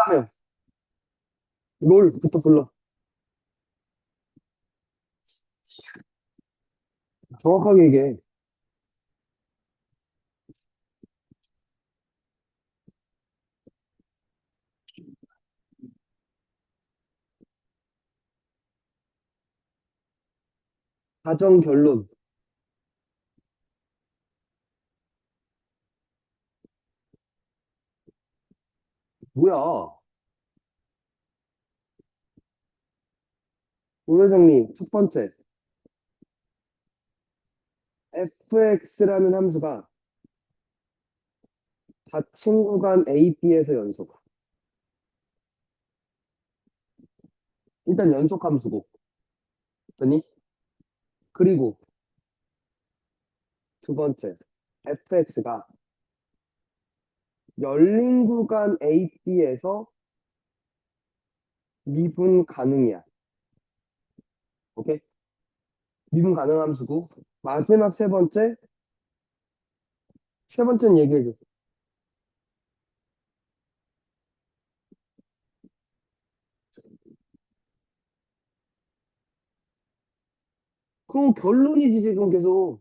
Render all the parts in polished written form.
다음에 롤부터 불러. 정확하게 얘기해. 가정 결론. 뭐야? 노회장님, 첫 번째. fx라는 함수가 닫힌 구간 A, B에서 연속. 일단 연속 함수고. 됐니? 그리고 두 번째. fx가 열린 구간 A, B에서 미분 가능이야. 오케이? 미분 가능 함수고. 마지막 세 번째. 세 번째는 얘기해줘. 그럼 결론이지, 지금 계속.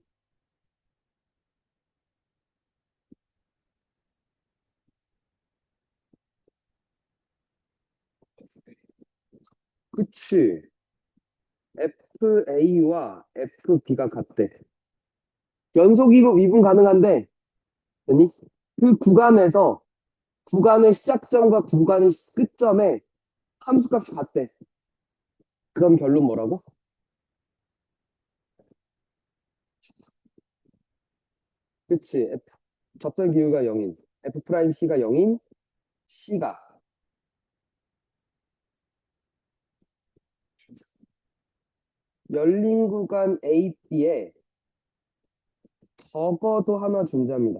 그치. FA와 FB가 같대. 연속이고 미분 가능한데, 아니? 그 구간에서 구간의 시작점과 구간의 끝점에 함수값이 같대. 그럼 결론 뭐라고? 그치. 접선 기울기가 0인. F'C가 0인 C가 열린 구간 A, B에 적어도 하나 존재합니다.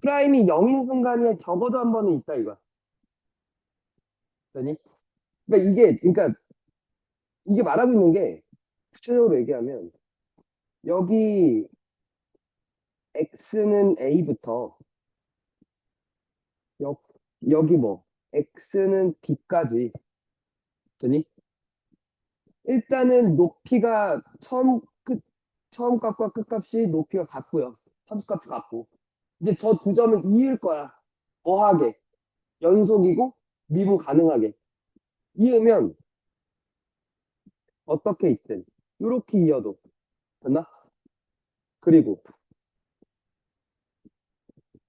프라임이 0인 순간에 적어도 한 번은 있다 이거야. 아니? 그러니까 이게 말하고 있는 게 구체적으로 얘기하면 여기 X는 A부터 여, 여기 뭐 X는 B까지 되니? 일단은 높이가 처음 값과 끝 값이 높이가 같고요. 함수값이 같고. 이제 저 두 점을 이을 거야. 더하게. 연속이고 미분 가능하게. 이으면 어떻게 있든. 이렇게 이어도. 됐나? 그리고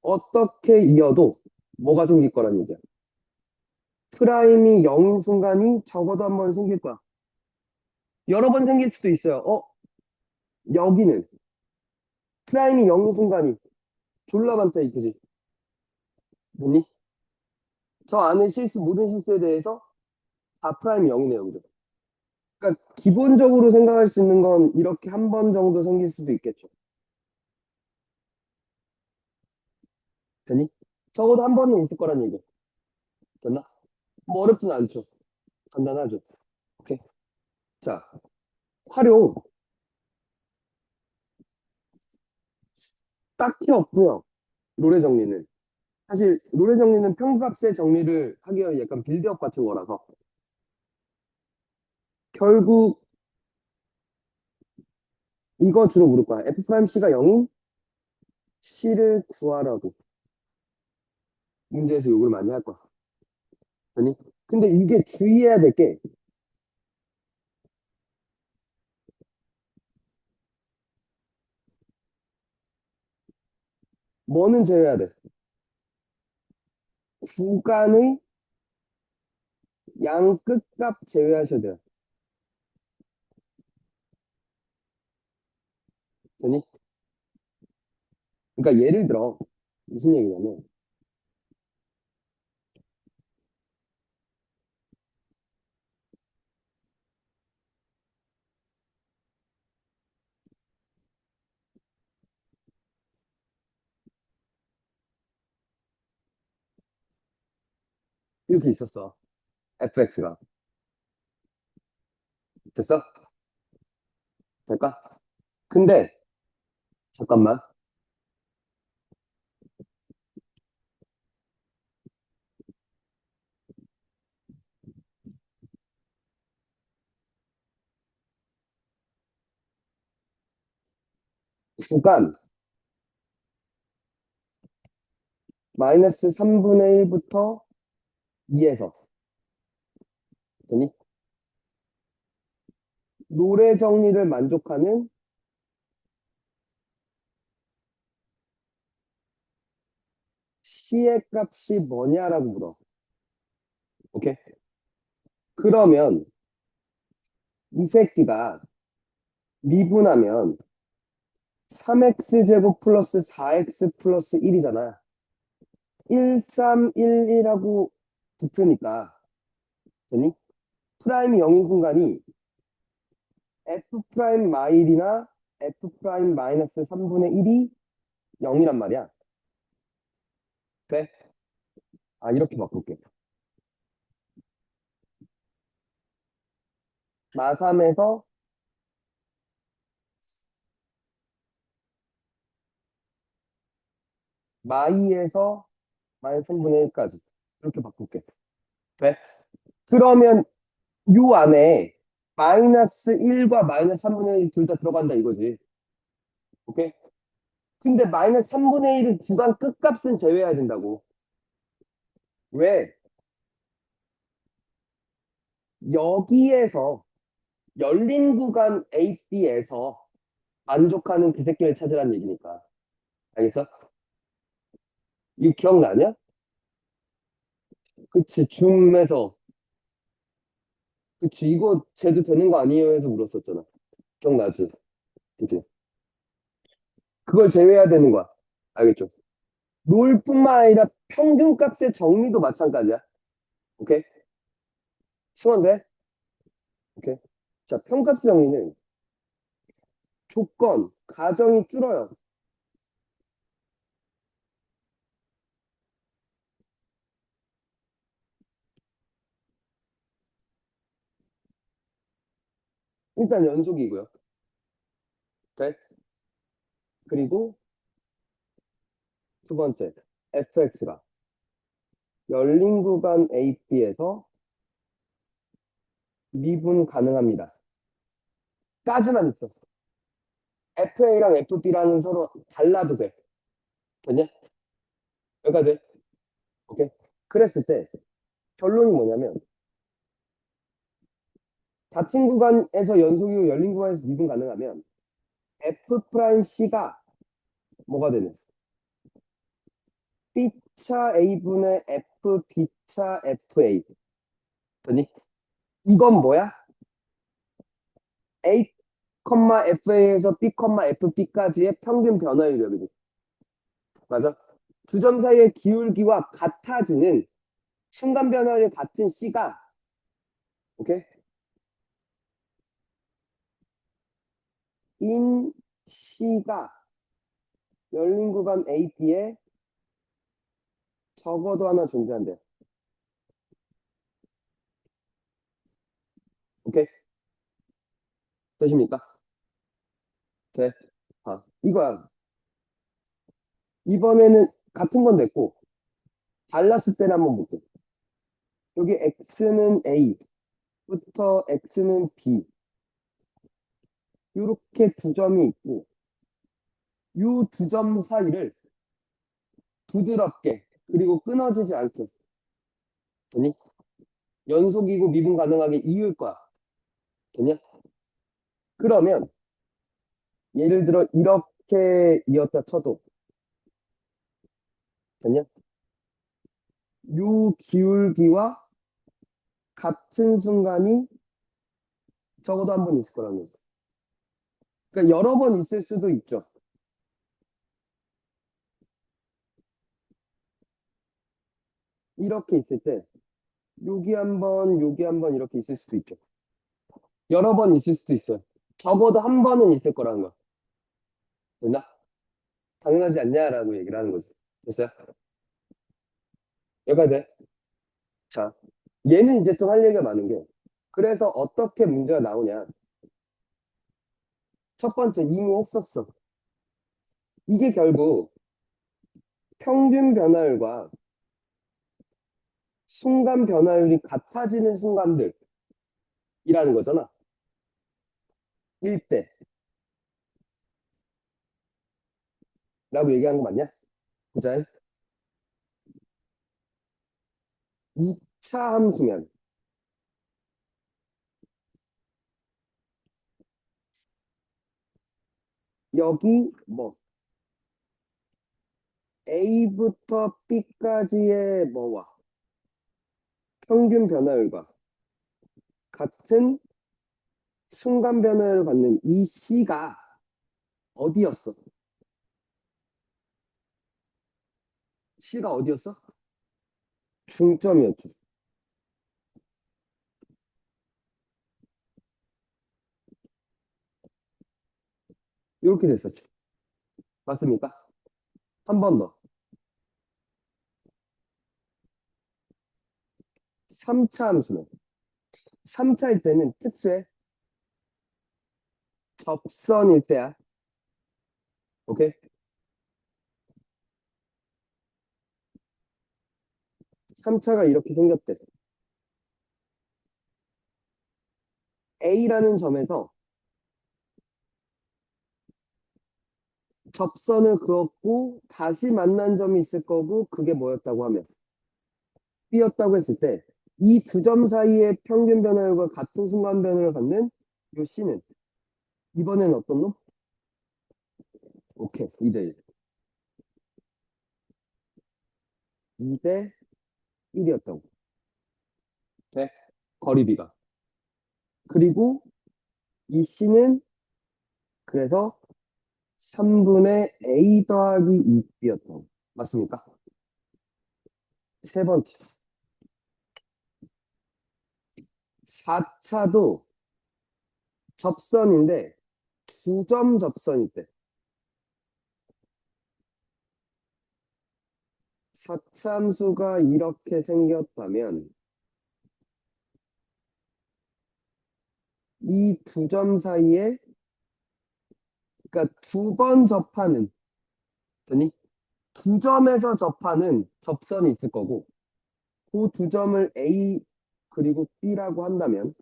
어떻게 이어도 뭐가 생길 거란 얘기야. 프라임이 0인 순간이 적어도 한 번 생길 거야. 여러 번 생길 수도 있어요. 여기는 프라임이 0인 순간이 졸라 많다 이거지. 뭐니? 저 안에 모든 실수에 대해서 다 프라임 0이네요, 여기도. 그러니까 기본적으로 생각할 수 있는 건 이렇게 한 번 정도 생길 수도 있겠죠. 되니? 적어도 한 번은 있을 거란 얘기. 됐나? 뭐 어렵진 않죠. 간단하죠. 오케이. 자, 활용 딱히 없고요. 노래 정리는. 사실 노래 정리는 평값의 정리를 하기 위한 약간 빌드업 같은 거라서 결국 이거 주로 물을 거야. F'C가 0인 C를 구하라고 문제에서 욕을 많이 할 거야. 아니? 근데 이게 주의해야 될 게 뭐는 제외해야 돼. 구간의 양 끝값 제외하셔야 돼요. 아니? 그러니까 예를 들어 무슨 얘기냐면 이렇게 있었어. FX가. 됐어? 될까? 근데 잠깐만. 구간 마이너스 3분의 1부터 2에서 되니? 노래 정리를 만족하는 C의 값이 뭐냐라고 물어. 오케이? 그러면 이 새끼가 미분하면 3x제곱 플러스 4x 플러스 1이잖아. 1311하고 붙으니까 되니? 프라임이 0인 순간이 f 프라임 마일이나 f 프라임 마이너스 3분의 1이 0이란 말이야. 돼? 아, 이렇게 바꿀게. 마3에서 마2에서 마이너스 3분의 1까지. 이렇게 바꿀게. 돼? 그러면 요 안에 마이너스 1과 마이너스 3분의 1 둘 다 들어간다 이거지. 오케이? 근데 마이너스 3분의 1은 구간 끝값은 제외해야 된다고. 왜? 여기에서 열린 구간 AB에서 만족하는 그 새끼를 찾으라는 얘기니까. 알겠어? 이거 기억나냐? 그치, 줌에서. 그치, 이거 쟤도 되는 거 아니에요? 해서 물었었잖아. 기억나지? 그치? 그걸 제외해야 되는 거야. 알겠죠? 롤뿐만 아니라 평균값의 정리도 마찬가지야. 오케이? 승원돼? 오케이? 자, 평값 정리는 조건, 가정이 줄어요. 일단 연속이고요. 오케이? 그리고 두 번째, fx가 열린 구간 AB에서 미분 가능합니다. 까지만 있었어. FA랑 FB랑은 서로 달라도 돼. 됐냐? 여기까지. 오케이? 그랬을 때 결론이 뭐냐면 닫힌 구간에서 연속이고 열린 구간에서 미분 가능하면 F 프라임 C가 뭐가 되는? B차 A분의 F B차 FA. 됐니? 이건 뭐야? A, FA에서 B, FB까지의 평균 변화율이거든. 맞아? 두 점 사이의 기울기와 같아지는 순간 변화율이 같은 C가, 오케이? 인 C가 열린 구간 AB에 적어도 하나 존재한대. 오케이? 되십니까? 돼. 아, 이거야. 이번에는 같은 건 됐고, 달랐을 때는 한번 볼게. 여기 X는 A부터 X는 B. 이렇게 두 점이 있고, 이 두 점 사이를 부드럽게, 그리고 끊어지지 않게. 되니? 연속이고 미분 가능하게 이을 거야. 되냐? 그러면, 예를 들어, 이렇게 이었다 쳐도, 되냐? 요 기울기와 같은 순간이 적어도 한 번 있을 거라는 거죠. 그러니까 여러 번 있을 수도 있죠. 이렇게 있을 때 여기 한 번 이렇게 있을 수도 있죠. 여러 번 있을 수도 있어요. 적어도 한 번은 있을 거라는 거. 됐나? 당연하지 않냐라고 얘기를 하는 거지. 됐어요? 여기까지 돼? 자, 얘는 이제 좀 할 얘기가 많은 게 그래서 어떻게 문제가 나오냐. 첫 번째 이미 했었어. 이게 결국 평균 변화율과 순간 변화율이 같아지는 순간들이라는 거잖아. 일 때. 라고 얘기한 거 맞냐? 보자. 2차 함수면 여기 뭐 A부터 B까지의 뭐와 평균 변화율과 같은 순간 변화율을 갖는 이 C가 어디였어? C가 어디였어? 중점이었지. 이렇게 됐었지. 맞습니까? 한 번 더. 3차 함수는 3차일 때는 특수의 접선일 때야. 오케이? 3차가 이렇게 생겼대. A라는 점에서 접선을 그었고 다시 만난 점이 있을 거고 그게 뭐였다고 하면 B였다고 했을 때 이 두 점 사이의 평균 변화율과 같은 순간 변화를 갖는 요 C는 이번엔 어떤 놈? 오케이. 2대 1. 2대 1이었다고. 네. 거리비가. 그리고 이 C는 그래서 3분의 A 더하기 2B였다고. 맞습니까? 세 번째. 4차도 접선인데 두 점 접선일 때 4차 함수가 이렇게 생겼다면 이 두 점 사이에 그러니까 두 번 접하는 아니 두 점에서 접하는 접선이 있을 거고 그 두 점을 A 그리고 B라고 한다면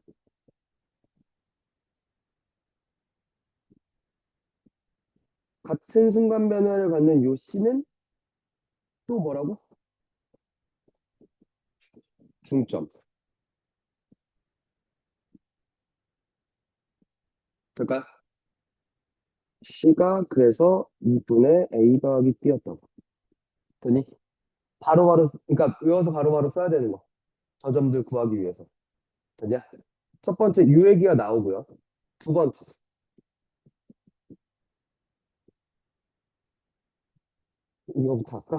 같은 순간 변화를 갖는 요 C는 또 뭐라고? 중점. 그러니까 C가 그래서 2분의 A 더하기 B였다고. 되니? 바로바로 그러니까 외워서 바로바로 써야 되는 거. 저 점들 구하기 위해서. 되냐? 첫 번째 유예기가 나오고요. 두 번째 이거부터 할까?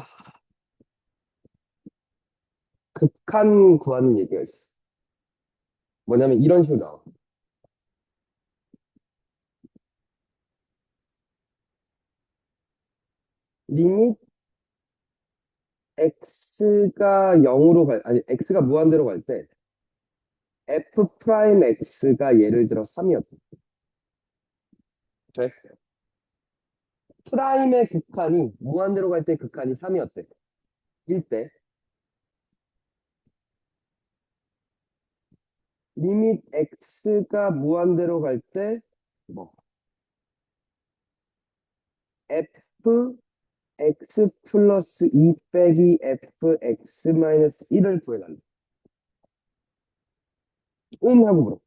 극한 구하는 얘기가 있어. 뭐냐면 이런 식으로 나와. 리밋 x가 0으로 아니 x가 무한대로 갈 때 f 프라임 x가 예를 들어 3이었다. 돼? 프라임의 극한이 무한대로 갈 때 극한이 3이었대. 일 때 리밋 x가 무한대로 갈 때 뭐 f x 플러스 2 빼기 f x 마이너스 1을 구해달래. 하고 물어.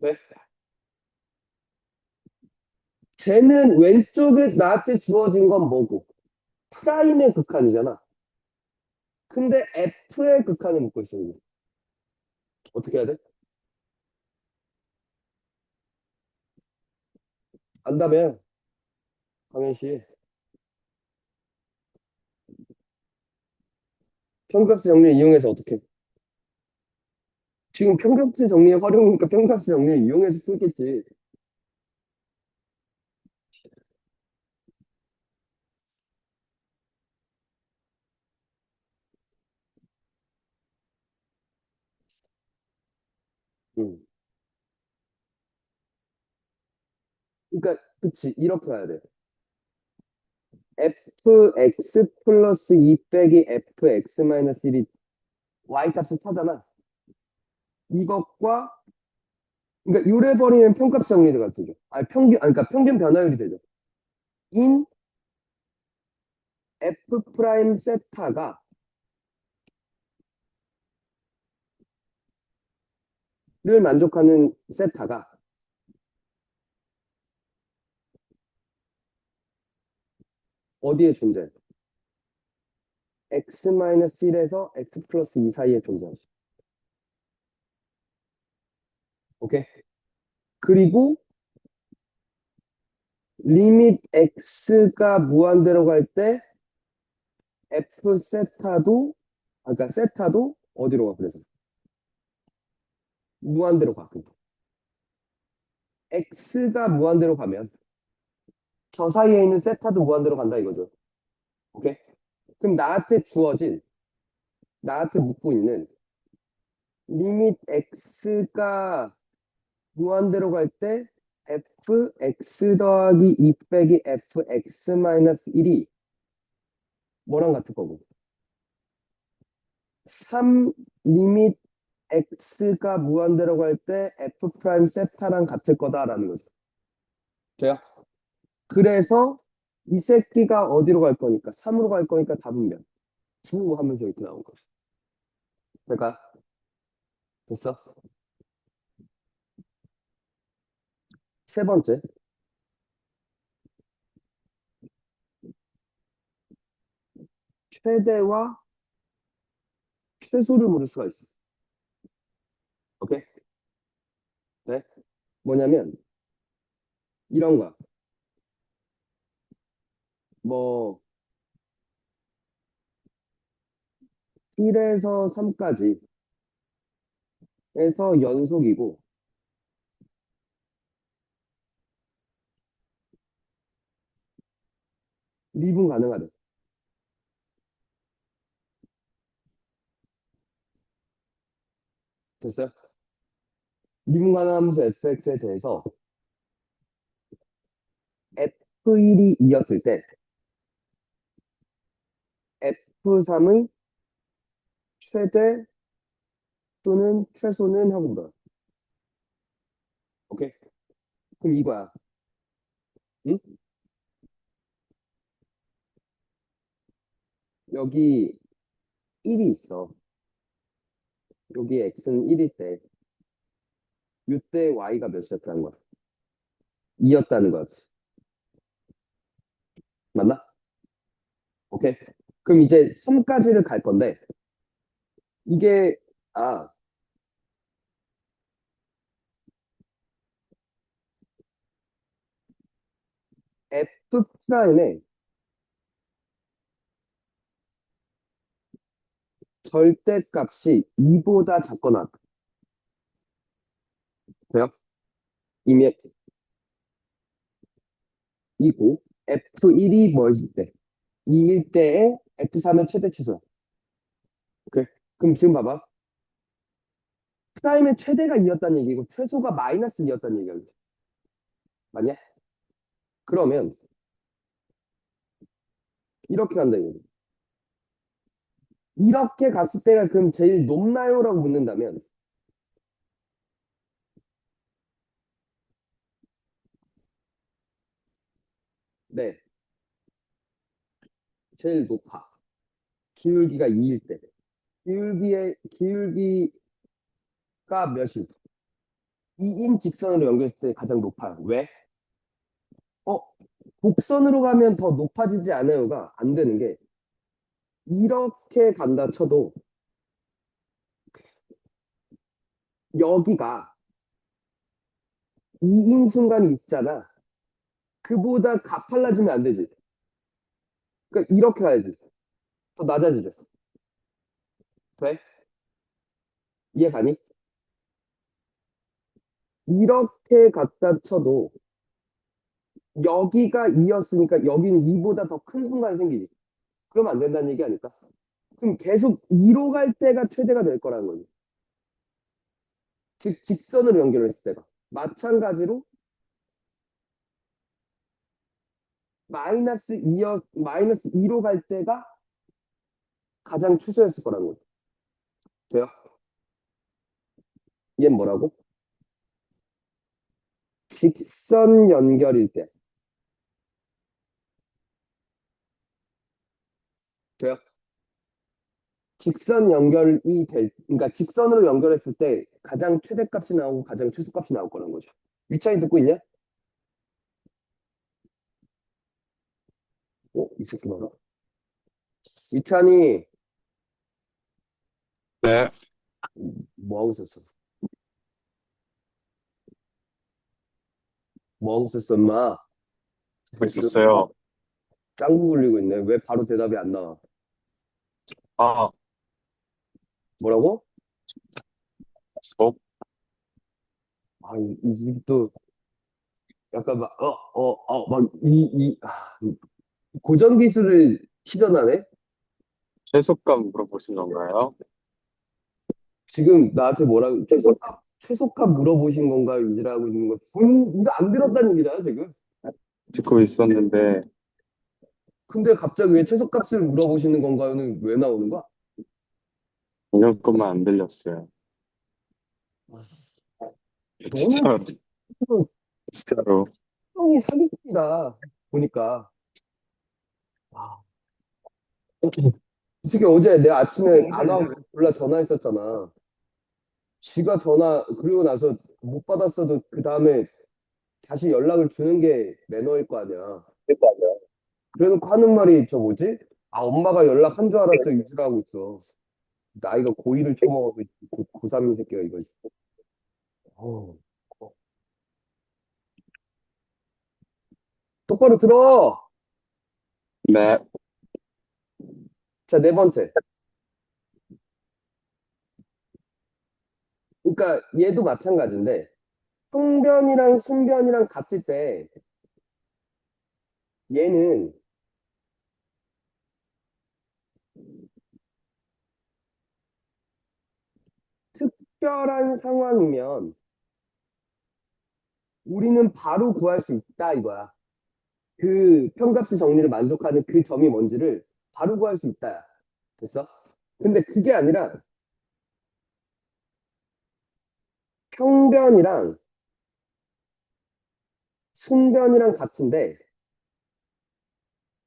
왜? 쟤는 왼쪽에 나한테 주어진 건 뭐고? 프라임의 극한이잖아. 근데 f의 극한을 묻고 있어. 이거. 어떻게 해야 돼? 안다면 강현씨 평값 정리를 이용해서 어떻게? 지금 평값 정리의 활용이니까 평값 정리를 이용해서 풀겠지. 음. 그러니까 그치 이렇게 해야 돼. fx 플러스 2 빼기 fx 마이너스 1이 y 값을 타잖아. 이것과 그러니까 요래 버리면 평값 정리가 되죠. 아니 평균 아니, 그러니까 평균 변화율이 되죠. 인 F 프라임 세타가 를 만족하는 세타가 어디에 존재해? x-1에서 x 플러스 2 사이에 존재하지. 오케이? 그리고 리밋 x가 무한대로 갈 때 f 세타도 그러니까 세타도 어디로 가? 그래서 무한대로 가. x가 무한대로 가면 저 사이에 있는 세타도 무한대로 간다 이거죠. 오케이? 그럼 나한테 묻고 있는 리밋 x가 무한대로 갈 때 fx 더하기 2 빼기 fx 마이너스 1이 뭐랑 같을 거고 3 리밋 x가 무한대로 갈 때 f 프라임 세타랑 같을 거다라는 거죠. 돼요? 그래서 이 새끼가 어디로 갈 거니까 3으로 갈 거니까 답은 몇? 9 하면서 이렇게 나온 거죠. 그러니까 됐어? 세 번째 최대와 최소를 물을 수가 있어. 오케이? 네? 뭐냐면 이런 거야. 뭐 1에서 3까지 에서 연속이고 미분 가능하대. 됐어요? 미분 가능하면서 fx에 대해서 f1이 2였을 때 f3의 최대 또는 최소는 하고 물어요. 오케이? 그럼 이거야. 응? 여기 1이 있어. 여기 x는 1일 때 이때 y가 몇이었다는 거야? 2였다는 거지. 맞나? 오케이? 그럼 이제 3까지를 갈 건데 이게 아 f 프라임의 절대값이 2보다 작거나 돼요? 이미 이고 F1이 뭐일 때? 2일 때에 F3의 최대 치수. 오케이? 그럼 지금 봐봐. 프라임의 최대가 2였다는 얘기고 최소가 마이너스 2였다는 얘기야. 맞냐? 그러면 이렇게 간다 이거지. 이렇게 갔을 때가 그럼 제일 높나요? 라고 묻는다면 네, 제일 높아. 기울기가 2일 때. 기울기가 몇일? 2인 직선으로 연결했을 때 가장 높아요. 왜? 어, 곡선으로 가면 더 높아지지 않아요가 안 되는 게 이렇게 간다 쳐도 여기가 2인 순간이 있잖아. 그보다 가팔라지면 안 되지. 그러니까 이렇게 가야지. 더 낮아지죠. 돼? 이해 가니? 이렇게 갖다 쳐도 여기가 2였으니까 여기는 2보다 더 큰 순간이 생기지. 그러면 안 된다는 얘기 아닐까? 그럼 계속 2로 갈 때가 최대가 될 거라는 거지. 즉 직선으로 연결했을 때가. 마찬가지로 마이너스 2로 갈 때가 가장 최소였을 거라는 거지. 돼요? 얘 뭐라고? 직선 연결일 때. 돼요? 직선 연결이 그러니까 직선으로 연결했을 때 가장 최대값이 나오고 가장 최소값이 나올 거라는 거죠. 위창이 듣고 있냐? 이 새끼 봐라. 위찬이 네, 뭐 하고 있었어? 뭐 하고 있었어, 엄마? 듣고 지금 있었어요. 짱구 굴리고 있네. 왜 바로 대답이 안 나와? 아, 뭐라고? 수업? 이 새끼도 약간 막, 고전 기술을 시전하네? 최소값 물어보신 건가요? 지금 나한테 뭐라고, 최소값 물어보신 건가요? 인지라고 있는 거. 이거 안 들었다는 얘기잖아, 지금. 듣고 있었는데, 근데 갑자기 왜 최소값을 물어보시는 건가요는 왜 나오는 거야? 작년 것만 안 들렸어요. 너는 진짜로, 지금 진짜로. 형이 사기꾼이다. 보니까. 아, 이 새끼 어제 내 아침에 안 하고 몰라 전화했었잖아. 지가 전화, 그리고 나서 못 받았어도 그 다음에 다시 연락을 주는 게 매너일 거 아니야. 그래놓고 하는 말이 저 뭐지? 엄마가 연락한 줄 알았죠. 이지라고 있어. 나이가 고2를 쳐먹어서 고3인 새끼가 이거. 어. 똑바로 들어! 네, 자, 네 번째. 그러니까 얘도 마찬가지인데, 항변이랑 순변이랑 같을 때, 얘는 특별한 상황이면 우리는 바로 구할 수 있다 이거야. 그 편값의 정리를 만족하는 그 점이 뭔지를 바로 구할 수 있다. 됐어? 근데 그게 아니라 평변이랑 순변이랑 같은데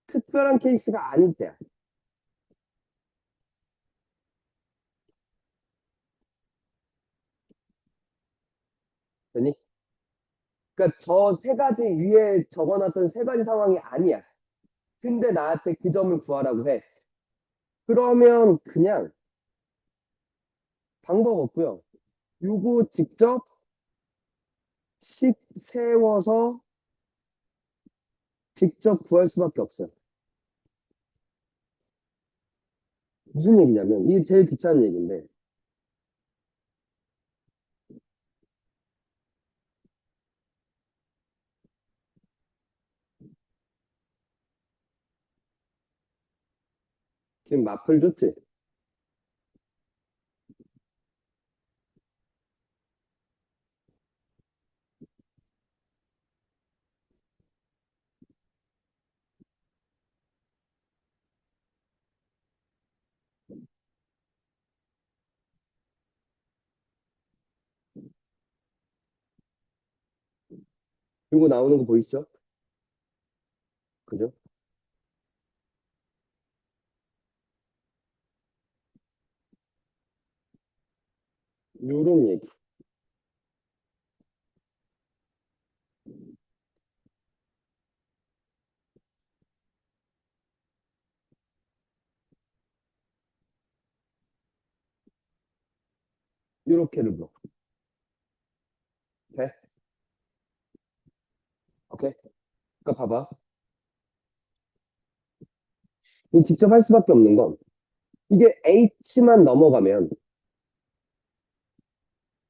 특별한 케이스가 아닐 때야. 되니? 그러니까 저 세 가지 위에 적어놨던 세 가지 상황이 아니야. 근데 나한테 그 점을 구하라고 해. 그러면 그냥 방법 없고요. 요거 직접 식 세워서 직접 구할 수밖에 없어요. 무슨 얘기냐면 이게 제일 귀찮은 얘기인데 지금 마플 줬지? 요거 나오는 거 보이시죠? 그죠? 요런 얘기. 요렇게를 불러. 돼? 오케이? 그러니까 봐봐. 이거 직접 할 수밖에 없는 건 이게 h만 넘어가면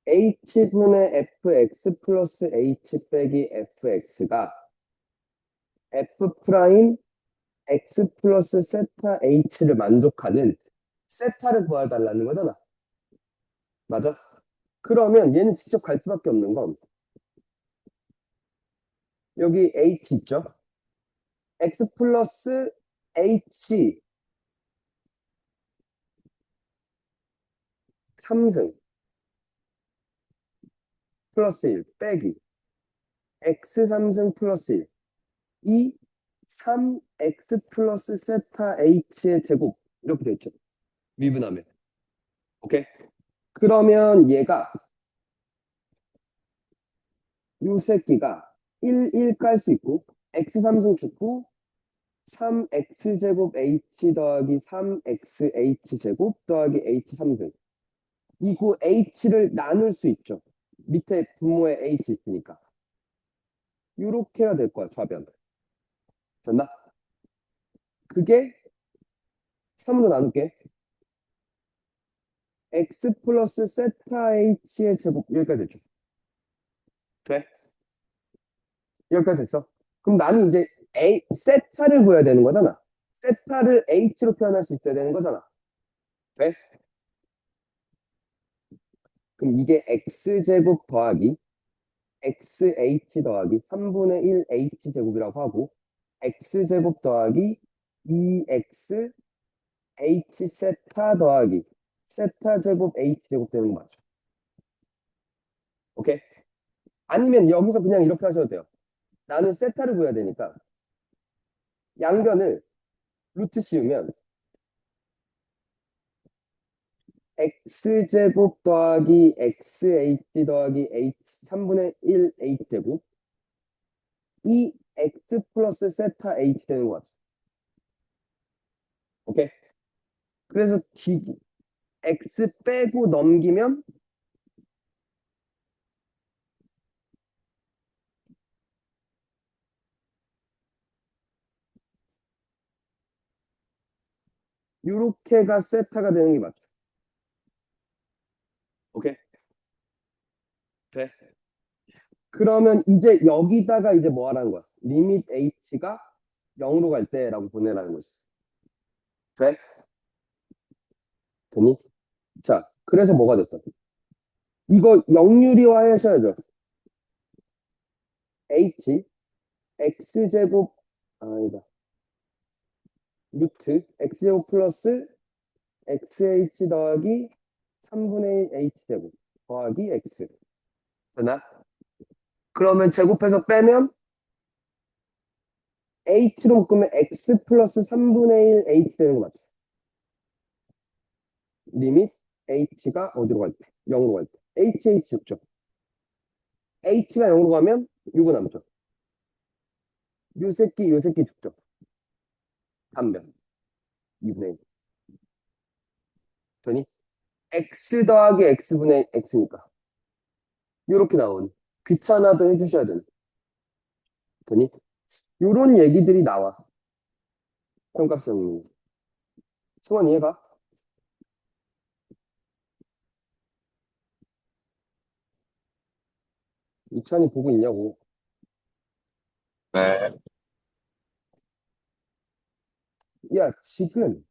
h분의 fx 플러스 h 빼기 fx가 f 프라임 x 플러스 세타 h를 만족하는 세타를 구해달라는 거잖아. 맞아? 그러면 얘는 직접 갈 수밖에 없는 건 여기 h 있죠? x 플러스 h 3승 플러스 1 빼기 x 3승 플러스 1 이 3x 플러스 세타 h의 제곱 이렇게 돼 있죠. 미분하면. 오케이? 그러면 얘가 요 새끼가 1 깔 수 있고 x 3승 죽고 3x제곱 h 더하기 3xh 제곱 더하기 h 3승 이거 h를 나눌 수 있죠. 밑에 분모에 h 있으니까. 요렇게가 될 거야, 좌변. 됐나? 그게 3으로 나눌게. x 플러스 세타 h의 제곱 여기까지 됐죠. 돼? 여기까지 됐어. 그럼 나는 이제 세타를 구해야 되는 거잖아. 세타를 h로 표현할 수 있어야 되는 거잖아. 돼? 그럼 이게 x제곱 더하기 xh 더하기 3분의 1 h제곱이라고 하고 x제곱 더하기 2x h 세타 더하기 세타 제곱 h 제곱 되는 거 맞죠? 오케이? 아니면 여기서 그냥 이렇게 하셔도 돼요. 나는 세타를 구해야 되니까 양변을 루트 씌우면 x제곱 더하기 xh 더하기 h 3분의 1 h제곱 이 x 플러스 세타 h 되는 거 같죠? 오케이? 그래서 x 빼고 넘기면 요렇게가 세타가 되는 게 맞죠? 오케이? 돼? 그러면 이제 여기다가 이제 뭐 하라는 거야? 리밋 h가 0으로 갈 때라고 보내라는 거지. 돼? 되니? 자, 그래서 뭐가 됐다? 이거 역유리화 하셔야죠. h x제곱 아니다. 루트 x제곱 플러스 xh 더하기 3분의 1 h제곱 더하기 x 되나? 그러면 제곱해서 빼면 h로 묶으면 x 플러스 3분의 1 h 되는 거 맞죠? 리밋 h가 어디로 갈 때? 0으로 갈 때. hh 죽죠. h가 0으로 가면 6은 남죠. 요 새끼 죽죠. 단변. 2분의 1. 되니? x 더하기 x분의 x니까. 요렇게 나오니. 귀찮아도 해주셔야 되니. 되니? 요런 얘기들이 나와. 평가성이. 승원 이해가? 이찬이 보고 있냐고. 네. 야, 지금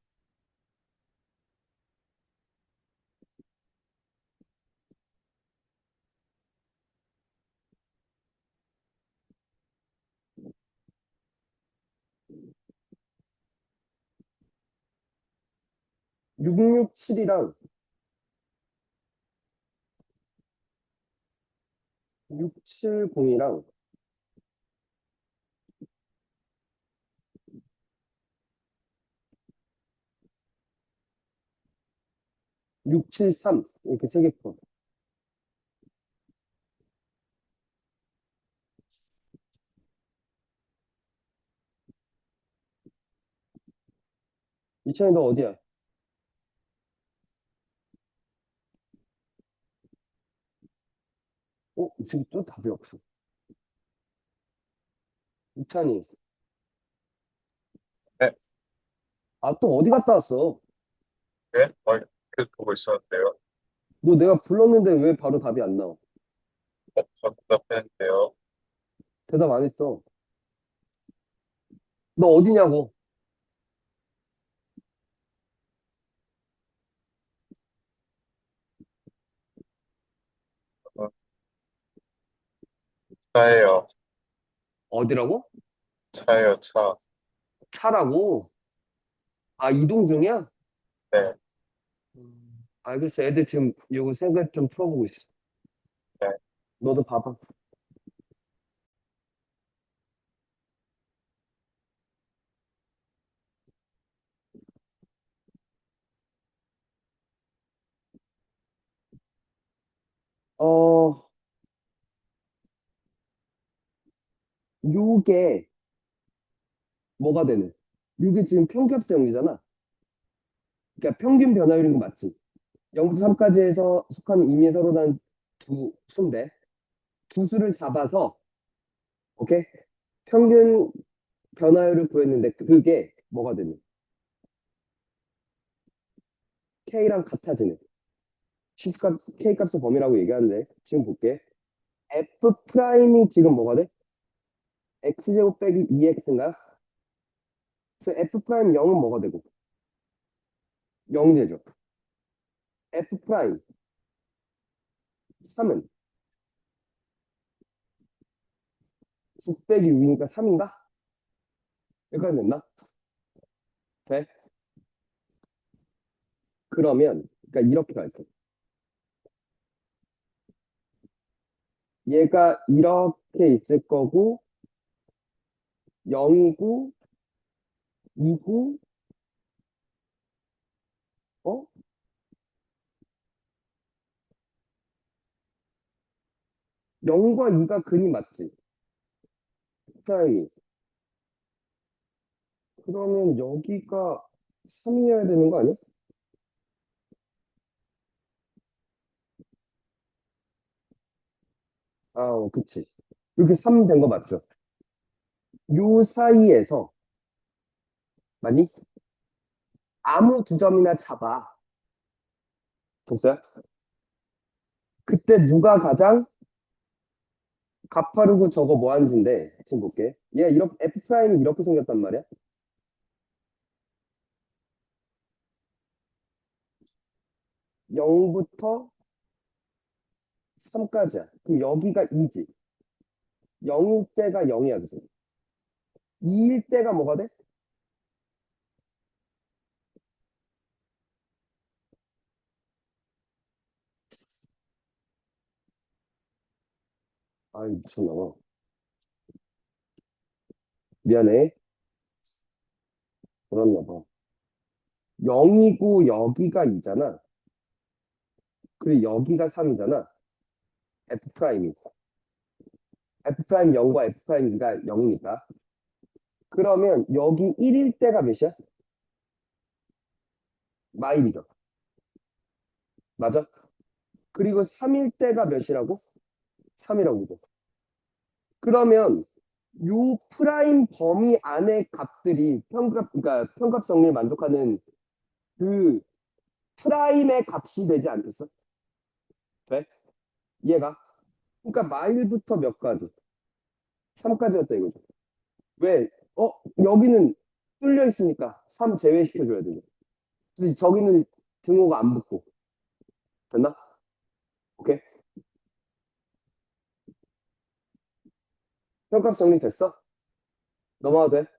667이랑 670이랑 673 이렇게 세 개 풀어. 이찬이 너 어디야? 지금 또 답이 없어. 이찬이. 네. 아, 또 어디 갔다 왔어? 네? 계속 보고 있었는데요. 너 내가 불렀는데 왜 바로 답이 안 나와? 저 답했는데요. 대답 안 했어. 너 어디냐고? 어, 차예요. 어디라고? 차예요, 차. 차라고? 아, 이동 중이야? 네. 알겠어. 애들 지금 이거 생각 좀 풀어보고 있어. 네. 너도 봐봐. 어, 요게 뭐가 되는? 요게 지금 평균합성이잖아. 그러니까 평균 변화율인 거 맞지? 0부터 3까지 해서 속하는 임의에 서로 다른 두 수인데, 두 수를 잡아서, 오케이? 평균 변화율을 구했는데, 그게 뭐가 되는? K랑 같아지는. 시스값, K값의 범위라고 얘기하는데, 지금 볼게. F 프라임이 지금 뭐가 돼? X제곱 빼기 2X인가? 그래서 F 프라임 0은 뭐가 되고? 0이 되죠. F 프라임 3은 9 빼기 6이니까 3인가? 여기까지 됐나? 돼? 그러면, 그러니까 이렇게 갈게. 얘가 이렇게 있을 거고, 0이고, 2고, 어? 0과 2가 근이 맞지? 프라임이. 그러면 여기가 3이어야 되는 거 아니야? 아, 그치. 이렇게 3 된 거 맞죠? 요 사이에서, 맞니? 아무 두 점이나 잡아. 됐어요? 그때 누가 가장 가파르고 저거 뭐 하는지인데, 지금 볼게. 얘 이렇게, F 프라임이 이렇게 생겼단 말이야? 0부터 3까지야. 그럼 여기가 2지. 0일 때가 0이야, 그지? 2일 때가 뭐가 돼? 아이, 미쳤나봐. 미안해. 그렇나봐. 0이고 여기가 2잖아. 그리고 여기가 3이잖아. F 프라임이. F 프라임 0과 F 프라임 2가 0이니까. 그러면 여기 1일 때가 몇이야? 마일이죠. 맞아? 그리고 3일 때가 몇이라고? 3이라고 그죠? 그러면 요 프라임 범위 안의 값들이 그러니까 평값 정리를 만족하는 그 프라임의 값이 되지 않겠어? 돼? 이해가? 그러니까 마일부터 몇 가지? 3까지였다 이거죠. 왜? 여기는 뚫려 있으니까 3 제외시켜줘야 되죠. 그래서 저기는 등호가 안 붙고. 됐나? 오케이? 평값 정리 됐어? 넘어가도 돼?